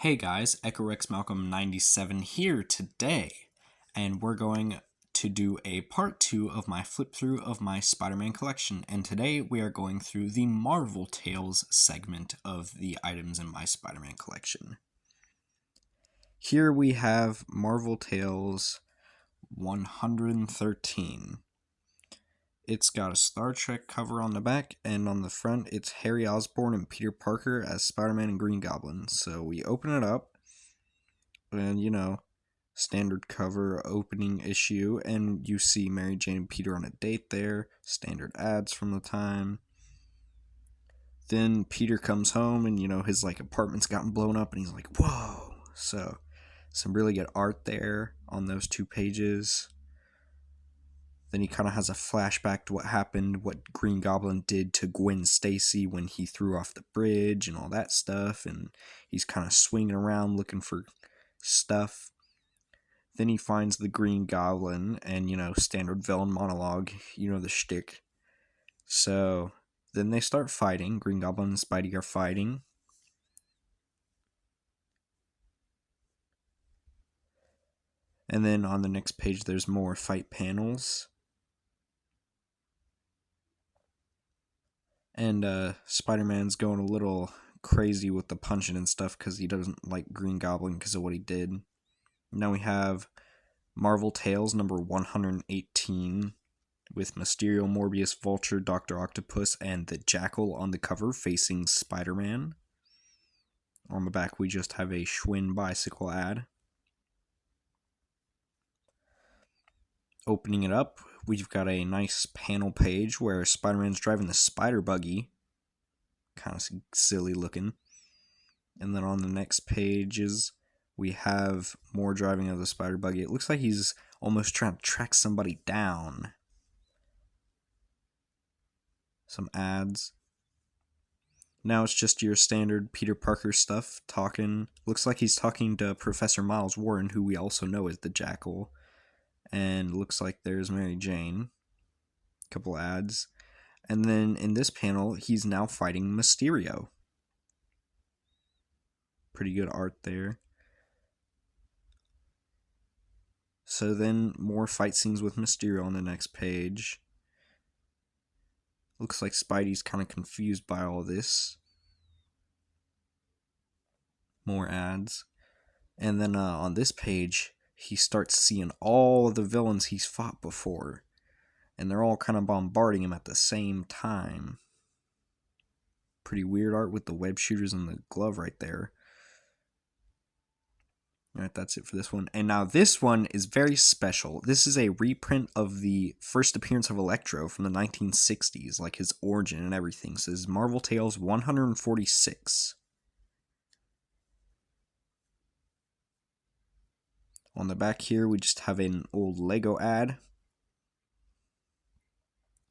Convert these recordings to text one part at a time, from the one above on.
Hey guys, Echorex Malcolm 97 here today, and we're going to do a part 2 of my flip through of my Spider-Man collection, and today we are going through the Marvel Tales segment of the items in my Spider-Man collection. Here we have Marvel Tales 113. It's got a Star Trek cover on the back, and on the front it's Harry Osborn and Peter Parker as Spider-Man and Green Goblin. So we open it up, and standard cover opening issue, and you see Mary Jane and Peter on a date there, standard ads from the time. Then Peter comes home, and his apartment's gotten blown up, and he's like, whoa. So some really good art there on those 2 pages. Then he kind of has a flashback to what happened, what Green Goblin did to Gwen Stacy when he threw off the bridge and all that stuff, and he's kind of swinging around looking for stuff. Then he finds the Green Goblin, and standard villain monologue, the shtick. So then they start fighting. Green Goblin and Spidey are fighting. And then on the next page there's more fight panels. And Spider-Man's going a little crazy with the punching and stuff because he doesn't like Green Goblin because of what he did. Now we have Marvel Tales number 118 with Mysterio, Morbius, Vulture, Dr. Octopus, and the Jackal on the cover facing Spider-Man. On the back we just have a Schwinn bicycle ad. Opening it up, we've got a nice panel page where Spider-Man's driving the spider buggy. Kind of silly looking. And then on the next pages, we have more driving of the spider buggy. It looks like he's almost trying to track somebody down. Some ads. Now it's just your standard Peter Parker stuff talking. Looks like he's talking to Professor Miles Warren, who we also know is the Jackal. And looks like there's Mary Jane. Couple ads. And then in this panel, he's now fighting Mysterio. Pretty good art there. So then more fight scenes with Mysterio on the next page. Looks like Spidey's kind of confused by all this. More ads. And then on this page, he starts seeing all of the villains he's fought before. And they're all kind of bombarding him at the same time. Pretty weird art with the web shooters and the glove right there. Alright, that's it for this one. And now this one is very special. This is a reprint of the first appearance of Electro from the 1960s, like his origin and everything. So this is Marvel Tales 146. On the back here, we just have an old Lego ad.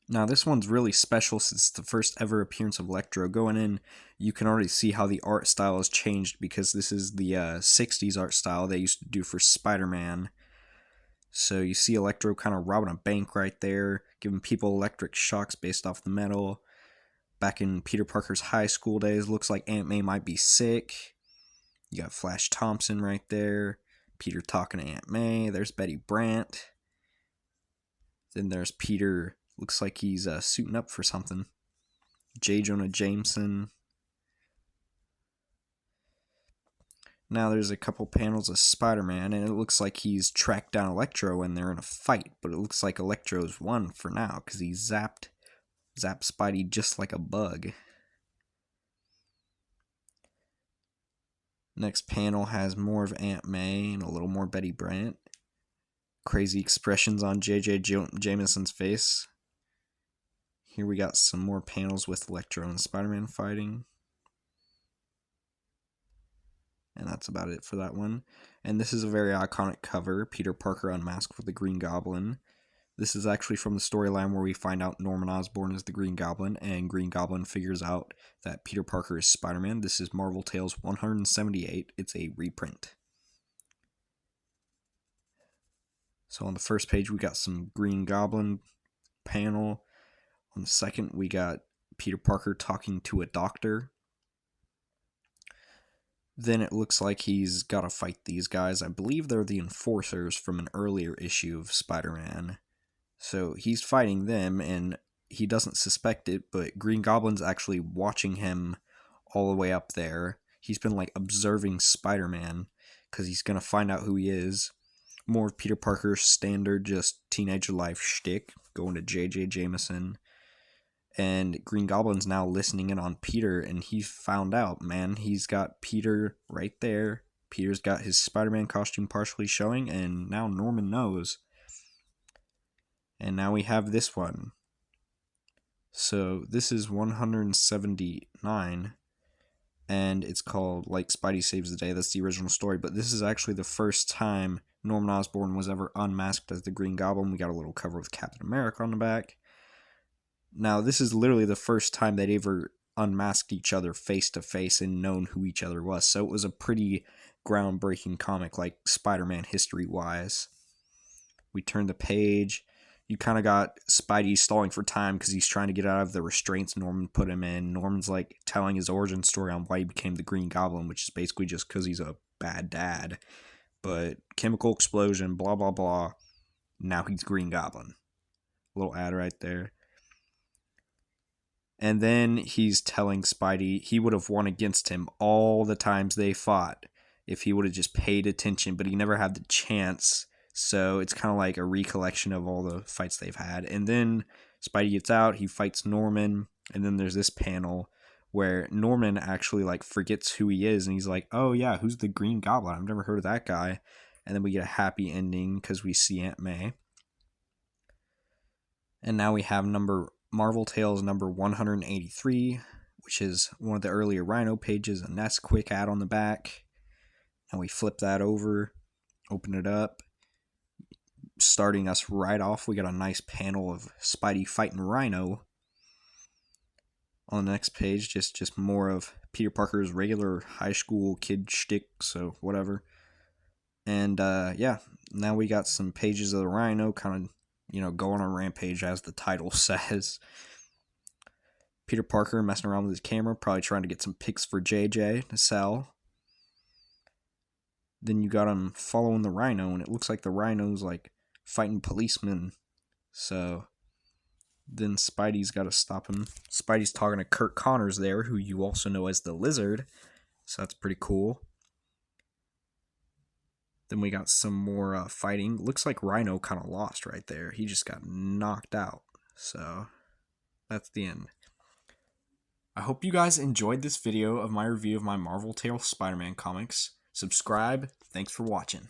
Now this one's really special since it's the first ever appearance of Electro. Going in, you can already see how the art style has changed because this is the 60s art style they used to do for Spider-Man. So you see Electro kind of robbing a bank right there, giving people electric shocks based off the metal. Back in Peter Parker's high school days, looks like Aunt May might be sick. You got Flash Thompson right there. Peter talking to Aunt May. There's Betty Brant. Then there's Peter. Looks like he's suiting up for something. J. Jonah Jameson. Now there's a couple panels of Spider-Man, and it looks like he's tracked down Electro and they're in a fight. But it looks like Electro's won for now because he zapped Spidey just like a bug. Next panel has more of Aunt May and a little more Betty Brant. Crazy expressions on J.J. Jameson's face. Here we got some more panels with Electro and Spider-Man fighting. And that's about it for that one. And this is a very iconic cover. Peter Parker unmasked with the Green Goblin. This is actually from the storyline where we find out Norman Osborn is the Green Goblin, and Green Goblin figures out that Peter Parker is Spider-Man. This is Marvel Tales 178. It's a reprint. So on the first page, we got some Green Goblin panel. On the second, we got Peter Parker talking to a doctor. Then it looks like he's got to fight these guys. I believe they're the Enforcers from an earlier issue of Spider-Man. So he's fighting them, and he doesn't suspect it, but Green Goblin's actually watching him all the way up there. He's been like observing Spider-Man because he's gonna find out who he is. More of Peter Parker's standard just teenager life shtick, going to J.J. Jameson. And Green Goblin's now listening in on Peter, and he found out, man. He's got Peter right there. Peter's got his Spider-Man costume partially showing, and now Norman knows. And now we have this one. So this is 179, and it's called Like Spidey Saves the Day. That's the original story, but this is actually the first time Norman Osborn was ever unmasked as the Green Goblin. We got a little cover with Captain America on the back. Now, this is literally the first time they'd ever unmasked each other face to face and known who each other was, so it was a pretty groundbreaking comic, like Spider-Man history-wise. We turn the page. You kind of got Spidey stalling for time because he's trying to get out of the restraints Norman put him in. Norman's like telling his origin story on why he became the Green Goblin, which is basically just because he's a bad dad. But chemical explosion, blah, blah, blah. Now he's Green Goblin. Little ad right there. And then he's telling Spidey he would have won against him all the times they fought if he would have just paid attention, but he never had the chance. So it's kind of like a recollection of all the fights they've had. And then Spidey gets out, he fights Norman, and then there's this panel where Norman actually like forgets who he is, and he's like, oh yeah, who's the Green Goblin? I've never heard of that guy. And then we get a happy ending because we see Aunt May. And now we have Marvel Tales number 183, which is one of the earlier Rhino pages, and that's a quick ad on the back. And we flip that over, open it up. Starting us right off, we got a nice panel of Spidey fighting Rhino. On the next page, just more of Peter Parker's regular high school kid shtick, so whatever. And yeah, now we got some pages of the Rhino kind of, going on a rampage, as the title says. Peter Parker messing around with his camera, probably trying to get some pics for JJ to sell. Then you got him following the Rhino, and it looks like the Rhino's like fighting policemen. So then Spidey's got to stop him. Spidey's talking to Kurt Connors there, who you also know as the Lizard. So that's pretty cool. Then we got some more fighting. Looks like Rhino kind of lost right there. He just got knocked out. So that's the end. I hope you guys enjoyed this video of my review of my Marvel Tales Spider-Man comics. Subscribe. Thanks for watching.